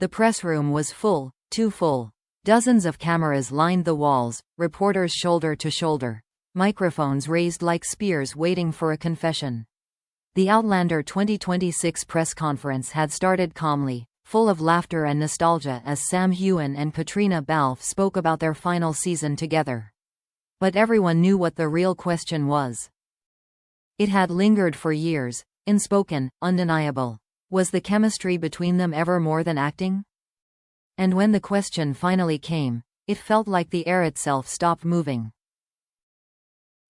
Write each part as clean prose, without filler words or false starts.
The press room was full, too full. Dozens of cameras lined the walls, reporters shoulder to shoulder. Microphones raised like spears waiting for a confession. The Outlander 2026 press conference had started calmly, full of laughter and nostalgia as Sam Heughan and Caitriona Balfe spoke about their final season together. But everyone knew what the real question was. It had lingered for years, unspoken, undeniable. Was the chemistry between them ever more than acting? And when the question finally came, it felt like the air itself stopped moving.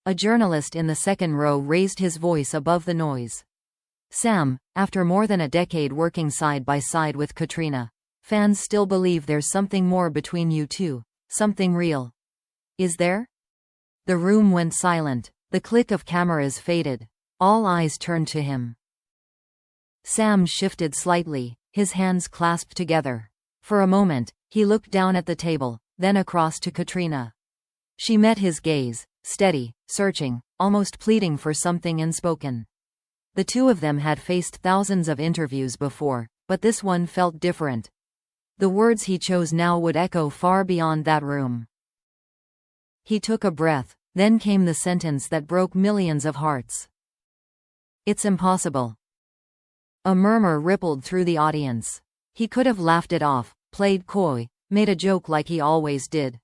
A journalist in the second row raised his voice above the noise. Sam, after more than a decade working side by side with Caitriona, fans still believe there's something more between you two, something real. Is there? The room went silent, the click of cameras faded. All eyes turned to him. Sam shifted slightly, his hands clasped together. For a moment, he looked down at the table, then across to Caitriona. She met his gaze, steady, searching, almost pleading for something unspoken. The two of them had faced thousands of interviews before, but this one felt different. The words he chose now would echo far beyond that room. He took a breath, then came the sentence that broke millions of hearts. "It's impossible." A murmur rippled through the audience. He could have laughed it off, played coy, made a joke like he always did.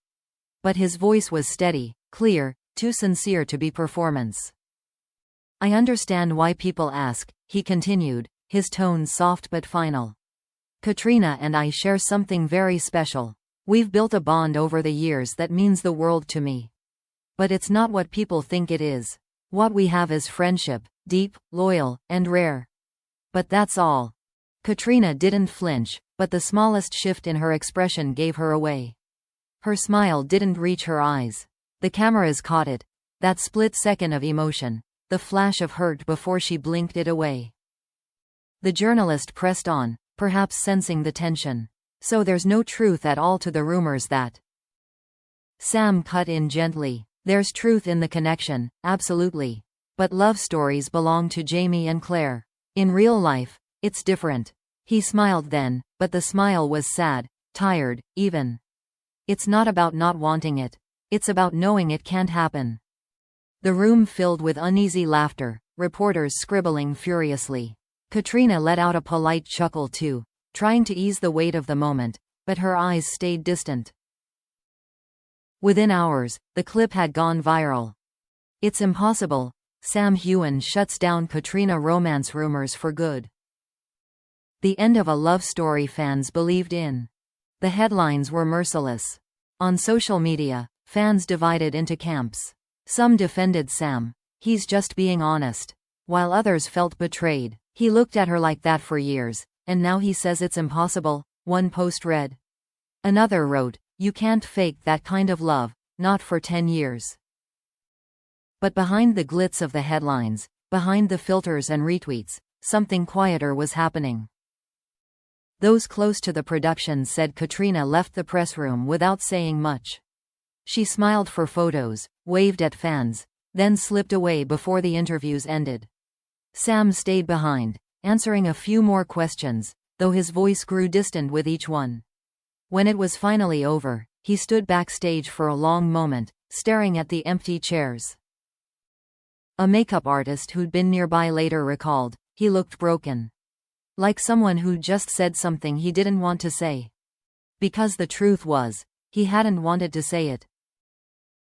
But his voice was steady, clear, too sincere to be performance. "I understand why people ask," he continued, his tone soft but final. "Caitriona and I share something very special. We've built a bond over the years that means the world to me. But it's not what people think it is. What we have is friendship, deep, loyal, and rare. But that's all." Caitriona didn't flinch, but the smallest shift in her expression gave her away. Her smile didn't reach her eyes. The cameras caught it. That split second of emotion, the flash of hurt before she blinked it away. The journalist pressed on, perhaps sensing the tension. "So there's no truth at all to the rumors that—" Sam cut in gently. "There's truth in the connection, absolutely. But love stories belong to Jamie and Claire. In real life, it's different." He smiled then, but the smile was sad, tired, even. "It's not about not wanting it. It's about knowing it can't happen." The room filled with uneasy laughter, reporters scribbling furiously. Caitriona let out a polite chuckle too, trying to ease the weight of the moment, but her eyes stayed distant. Within hours, the clip had gone viral. "It's impossible. Sam Heughan shuts down Caitriona romance rumors for good." The end of a love story fans believed in. The headlines were merciless. On social media, fans divided into camps. Some defended Sam. "He's just being honest." While others felt betrayed. "He looked at her like that for years, and now he says it's impossible," one post read. Another wrote, "You can't fake that kind of love, not for 10 years." But behind the glitz of the headlines, behind the filters and retweets, something quieter was happening. Those close to the production said Caitriona left the press room without saying much. She smiled for photos, waved at fans, then slipped away before the interviews ended. Sam stayed behind, answering a few more questions, though his voice grew distant with each one. When it was finally over, he stood backstage for a long moment, staring at the empty chairs. A makeup artist who'd been nearby later recalled, he looked broken. Like someone who just said something he didn't want to say. Because the truth was, he hadn't wanted to say it.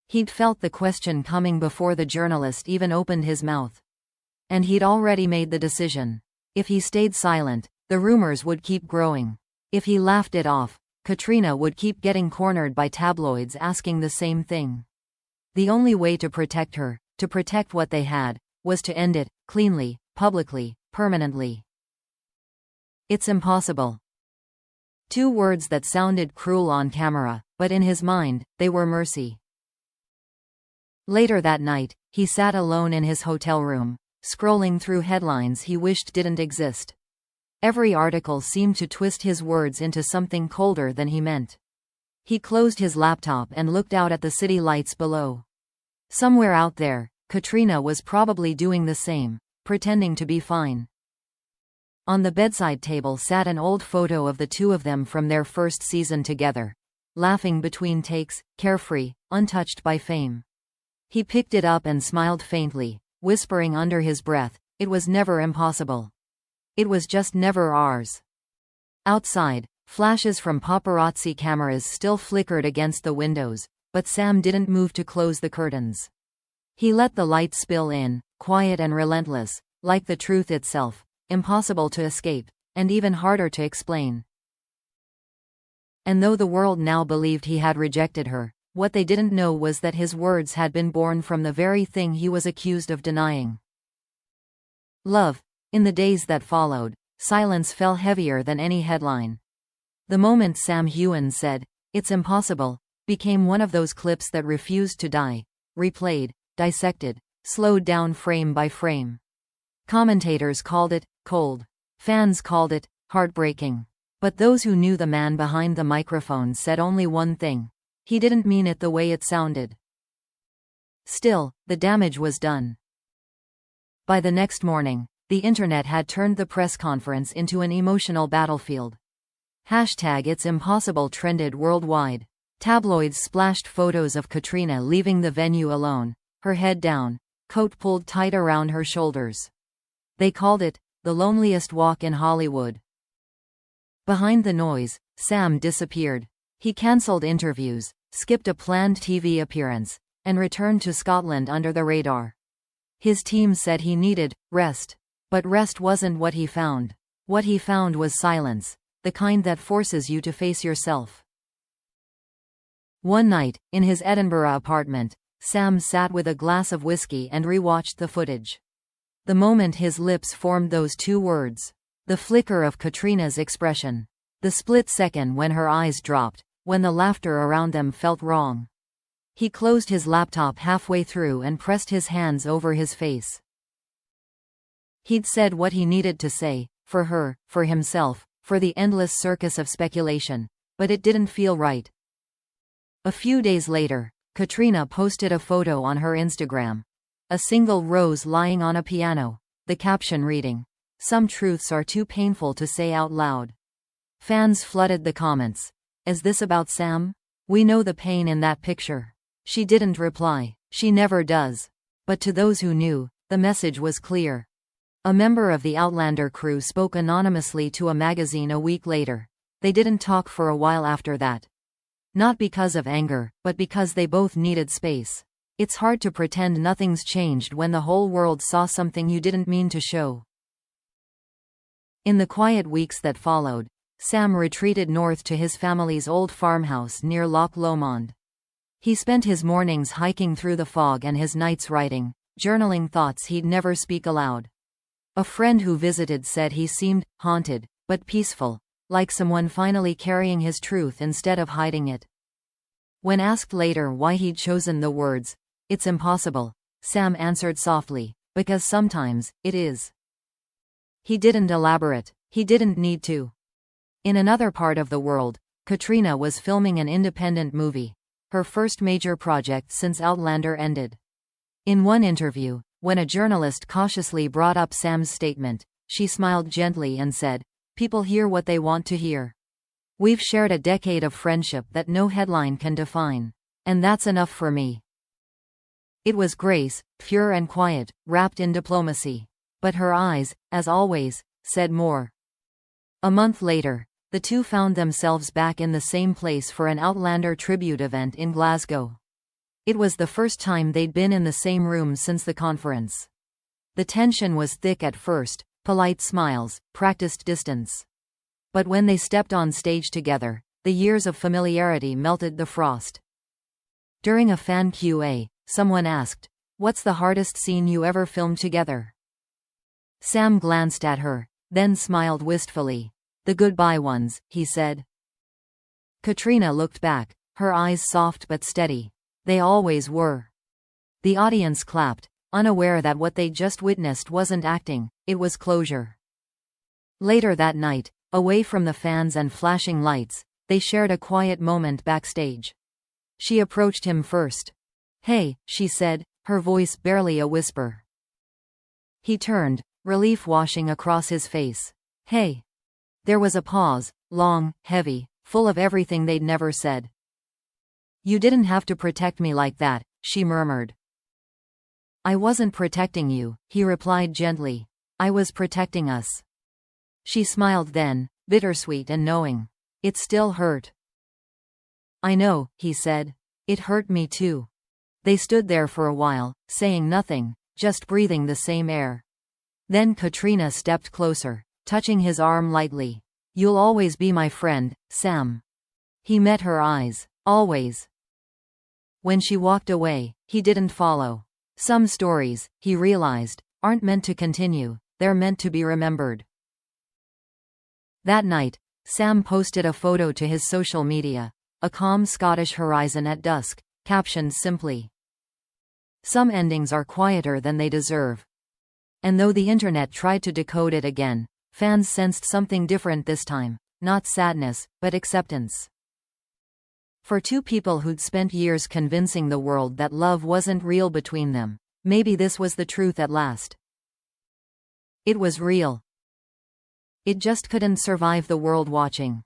He'd felt the question coming before the journalist even opened his mouth. And he'd already made the decision. If he stayed silent, the rumors would keep growing. If he laughed it off, Caitriona would keep getting cornered by tabloids asking the same thing. The only way to protect her, to protect what they had, was to end it, cleanly, publicly, permanently. "It's impossible." Two words that sounded cruel on camera, but in his mind, they were mercy. Later that night, he sat alone in his hotel room, scrolling through headlines he wished didn't exist. Every article seemed to twist his words into something colder than he meant. He closed his laptop and looked out at the city lights below. Somewhere out there, Caitriona was probably doing the same, pretending to be fine. On the bedside table sat an old photo of the two of them from their first season together, laughing between takes, carefree, untouched by fame. He picked it up and smiled faintly, whispering under his breath, "It was never impossible. It was just never ours." Outside, flashes from paparazzi cameras still flickered against the windows, but Sam didn't move to close the curtains. He let the light spill in, quiet and relentless, like the truth itself, impossible to escape, and even harder to explain. And though the world now believed he had rejected her, what they didn't know was that his words had been born from the very thing he was accused of denying. Love. In the days that followed, silence fell heavier than any headline. The moment Sam Heughan said, "It's impossible," became one of those clips that refused to die, replayed, dissected, slowed down frame by frame. Commentators called it cold. Fans called it heartbreaking. But those who knew the man behind the microphone said only one thing: he didn't mean it the way it sounded. Still, the damage was done. By the next morning, the internet had turned the press conference into an emotional battlefield. #It'sImpossible trended worldwide. Tabloids splashed photos of Caitriona leaving the venue alone, her head down, coat pulled tight around her shoulders. They called it the loneliest walk in Hollywood. Behind the noise, Sam disappeared. He cancelled interviews, skipped a planned TV appearance, and returned to Scotland under the radar. His team said he needed rest. But rest wasn't what he found. What he found was silence, the kind that forces you to face yourself. One night, in his Edinburgh apartment, Sam sat with a glass of whiskey and rewatched the footage. The moment his lips formed those two words, the flicker of Caitriona's expression, the split second when her eyes dropped, when the laughter around them felt wrong. He closed his laptop halfway through and pressed his hands over his face. He'd said what he needed to say, for her, for himself, for the endless circus of speculation, but it didn't feel right. A few days later, Caitriona posted a photo on her Instagram. A single rose lying on a piano, the caption reading, "Some truths are too painful to say out loud." Fans flooded the comments. "Is this about Sam? We know the pain in that picture." She didn't reply. She never does. But to those who knew, the message was clear. A member of the Outlander crew spoke anonymously to a magazine a week later. They didn't talk for a while after that. Not because of anger, but because they both needed space. It's hard to pretend nothing's changed when the whole world saw something you didn't mean to show. In the quiet weeks that followed, Sam retreated north to his family's old farmhouse near Loch Lomond. He spent his mornings hiking through the fog and his nights writing, journaling thoughts he'd never speak aloud. A friend who visited said he seemed haunted, but peaceful, like someone finally carrying his truth instead of hiding it. When asked later why he'd chosen the words, "It's impossible," Sam answered softly, "Because sometimes, it is." He didn't elaborate. He didn't need to. In another part of the world, Caitriona was filming an independent movie, her first major project since Outlander ended. In one interview, when a journalist cautiously brought up Sam's statement, she smiled gently and said, "People hear what they want to hear. We've shared a decade of friendship that no headline can define. And that's enough for me." It was grace, pure and quiet, wrapped in diplomacy. But her eyes, as always, said more. A month later, the two found themselves back in the same place for an Outlander tribute event in Glasgow. It was the first time they'd been in the same room since the conference. The tension was thick at first, polite smiles, practiced distance. But when they stepped on stage together, the years of familiarity melted the frost. During a fan Q&A, someone asked, "What's the hardest scene you ever filmed together?" Sam glanced at her, then smiled wistfully. "The goodbye ones," he said. Caitriona looked back, her eyes soft but steady. They always were. The audience clapped, unaware that what they'd just witnessed wasn't acting, it was closure. Later that night, away from the fans and flashing lights, they shared a quiet moment backstage. She approached him first. "Hey," she said, her voice barely a whisper. He turned, relief washing across his face. Hey. There was a pause, long, heavy, full of everything they'd never said. You didn't have to protect me like that, she murmured. I wasn't protecting you, he replied gently. I was protecting us. She smiled then, bittersweet and knowing. It still hurt. I know, he said. It hurt me too. They stood there for a while, saying nothing, just breathing the same air. Then Caitriona stepped closer, touching his arm lightly. You'll always be my friend, Sam. He met her eyes. Always. When she walked away, he didn't follow. Some stories, he realized, aren't meant to continue, they're meant to be remembered. That night, Sam posted a photo to his social media, a calm Scottish horizon at dusk, captioned simply, "Some endings are quieter than they deserve." And though the internet tried to decode it again, fans sensed something different this time, not sadness, but acceptance. For two people who'd spent years convincing the world that love wasn't real between them, maybe this was the truth at last. It was real. It just couldn't survive the world watching.